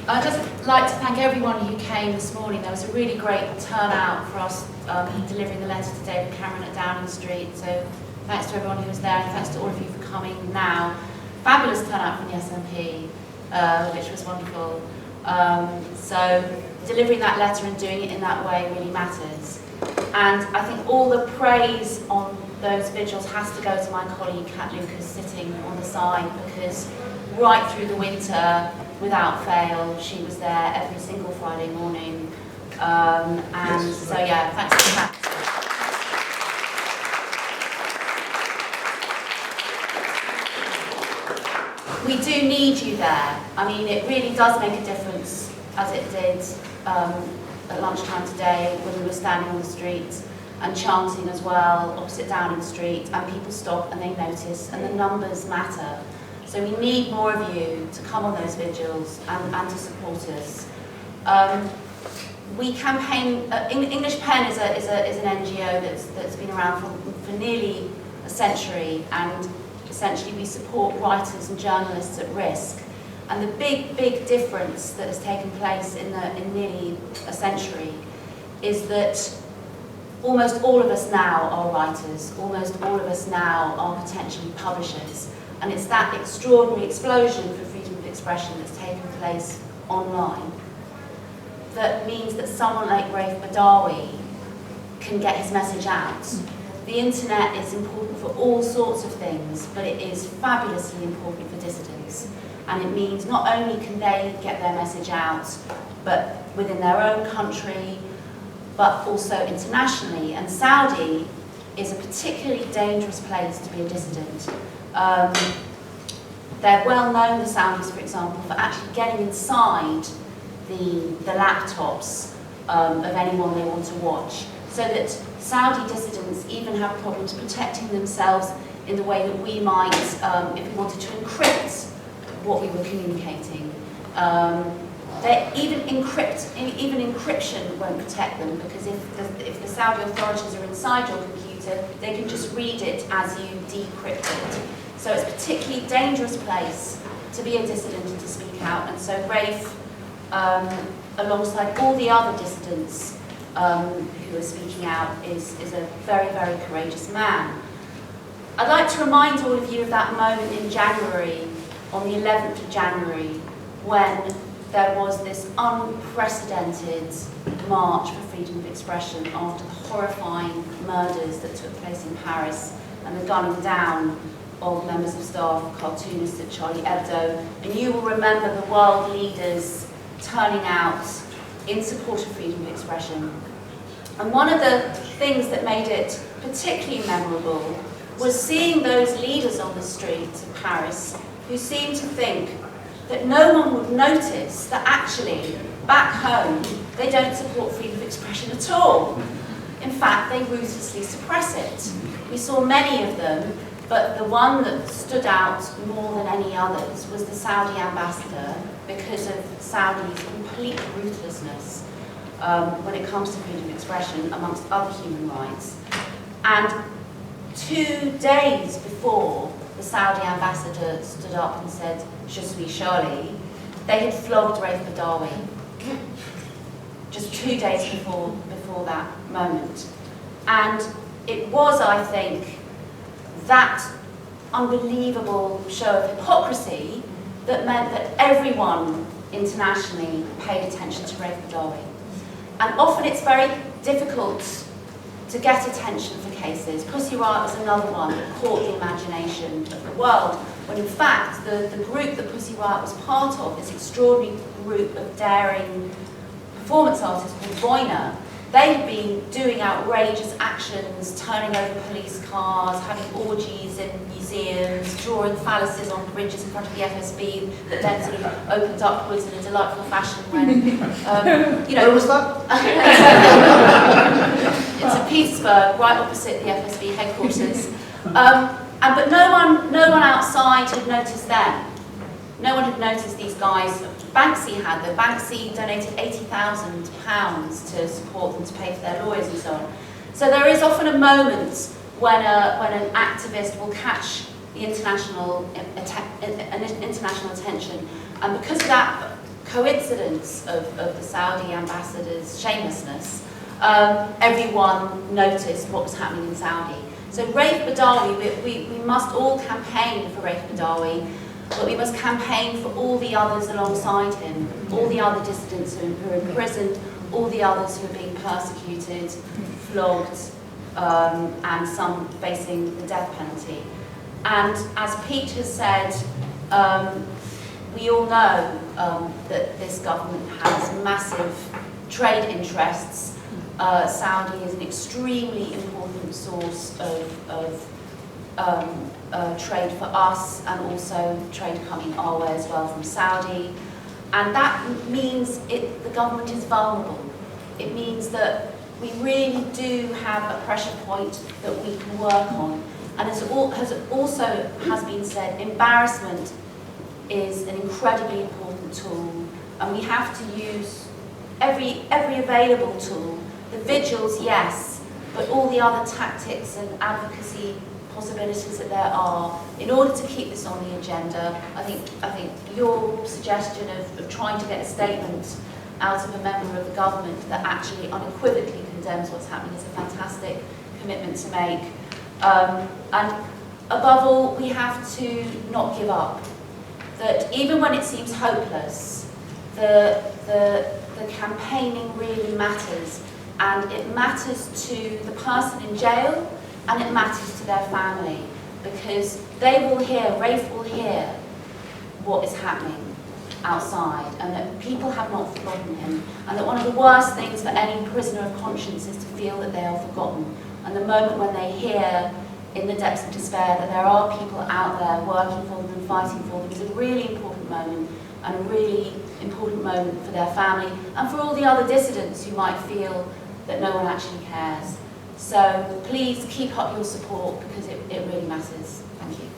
I'd just like to thank everyone who came this morning. There was a really great turnout for us delivering the letter to David Cameron at Downing Street. So thanks to everyone who was there, and thanks to all of you for coming now. Fabulous turnout from the SNP, which was wonderful. So delivering that letter and doing it in that way really matters. And I think all the praise on those vigils has to go to my colleague Kat Lucas sitting on the side, because right through the winter, without fail, she was there every single Friday morning. And so yeah, thanks to Kat. We do need you there. I mean, it really does make a difference, as it did at lunchtime today when we were standing on the street and chanting as well opposite Downing Street, and people stop and they notice, and the numbers matter. So we need more of you to come on those vigils and to support us. We campaign. English Pen is an NGO that's been around for nearly a century, and essentially we support writers and journalists at risk. And the big difference that has taken place in nearly a century is that almost all of us now are writers, almost all of us now are potentially publishers. And it's that extraordinary explosion for freedom of expression that's taken place online that means that someone like Raif Badawi can get his message out. The internet is important for all sorts of things, but it is fabulously important for dissidents. And it means not only can they get their message out, but within their own country, but also internationally. And Saudi is a particularly dangerous place to be a dissident. They're well known, the Saudis, for example, for actually getting inside the laptops of anyone they want to watch, so that Saudi dissidents even have problems protecting themselves in the way that we might if we wanted to encrypt what we were communicating. Even encryption won't protect them, because if the Saudi authorities are inside your computer, they can just read it as you decrypt it. So it's a particularly dangerous place to be a dissident and to speak out. And so Raif, alongside all the other dissidents who are speaking out, is a very, very courageous man. I'd like to remind all of you of that moment in January, on the 11th of January, when there was this unprecedented march for freedom of expression after the horrifying murders that took place in Paris and the gunning down of members of staff, cartoonists at Charlie Hebdo. And you will remember the world leaders turning out in support of freedom of expression. And one of the things that made it particularly memorable was seeing those leaders on the street of Paris who seemed to think that no one would notice that actually, back home, they don't support freedom of expression at all. In fact, they ruthlessly suppress it. We saw many of them, but the one that stood out more than any others was the Saudi ambassador, because of Saudi's complete ruthlessness when it comes to freedom of expression, amongst other human rights. And 2 days before the Saudi ambassador stood up and said, "Je suis Charlie," they had flogged Raif Badawi. Just 2 days before that moment. And it was, I think, that unbelievable show of hypocrisy that meant that everyone internationally paid attention to Raif Badawi. And often it's very difficult to get attention for cases. Pussy Riot was another one that caught the imagination of the world, when in fact the group that Pussy Riot was part of, this extraordinary group of daring performance artists called Boyna, they had been doing outrageous actions, turning over police cars, having orgies in museums, drawing phalluses on bridges in front of the FSB that then sort of opened upwards in a delightful fashion when, you know... Where was that? It's in Petersburg, right opposite the FSB headquarters. But no one outside had noticed them. No one had noticed these guys. Banksy had them. Banksy donated £80,000 to support them, to pay for their lawyers and so on. So there is often a moment when an activist will catch the international attention, and because of that coincidence of the Saudi ambassador's shamelessness, everyone noticed what was happening in Saudi. So Raif Badawi, we must all campaign for Raif Badawi, but we must campaign for all the others alongside him, all the other dissidents who are in prison, all the others who are being persecuted, flogged, and some facing the death penalty. And as Pete has said, we all know that this government has massive trade interests. Saudi is an extremely important source of trade for us, and also trade coming our way as well from Saudi. And that means the government is vulnerable. It means that we really do have a pressure point that we can work on. And as also has been said, embarrassment is an incredibly important tool, and we have to use every available tool. The vigils, yes, but all the other tactics and advocacy possibilities that there are in order to keep this on the agenda. I think your suggestion of trying to get a statement out of a member of the government that actually unequivocally condemns what's happening is a fantastic commitment to make. And above all, we have to not give up. That even when it seems hopeless, the campaigning really matters, and it matters to the person in jail, and it matters to their family, because they will hear, Raif will hear what is happening outside, and that people have not forgotten him, and that one of the worst things for any prisoner of conscience is to feel that they are forgotten. And the moment when they hear in the depths of despair that there are people out there working for them and fighting for them is a really important moment, and a really important moment for their family and for all the other dissidents who might feel that no one actually cares. So please keep up your support, because it really matters. Thank you.